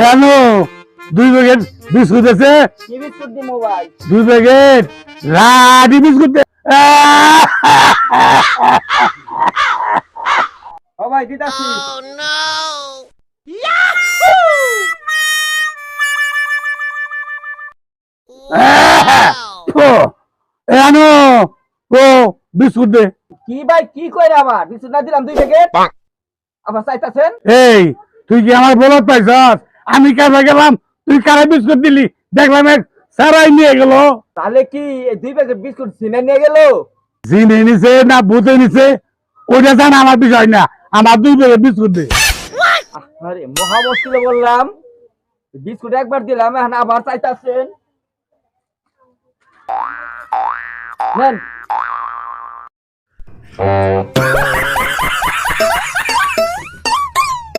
এনো 2 packet biscuit আছে কি বিস্কুট দিমু ভাই? 2 প্যাকেট রাডি বিস্কুট দে। ও ভাই দিতাছি। এনো ও বিস্কুট দে। কি ভাই কি কইরা আমার বিস্কুট না দিলাম 2 প্যাকেট আবার চাইতাছেন? এই তুই কি আমার বলত পাইছস? আমি কাজে গেলাম তুই কারে বিস্কুট দিলি দেখলাম এক সারাই নিয়ে গেল। তাহলে কি এই 2 প্যাকেট বিস্কুট সিনে নিয়ে গেল? জিনে নিছে না ভূতে নিছে ওইটা জানা আমার বিষয় না, আমার 2 প্যাকেট বিস্কুট দে। আরে মহা মুশকিলে বললাম বিস্কুট একবার দিলাম এখন আবার চাইতাছেন। নেন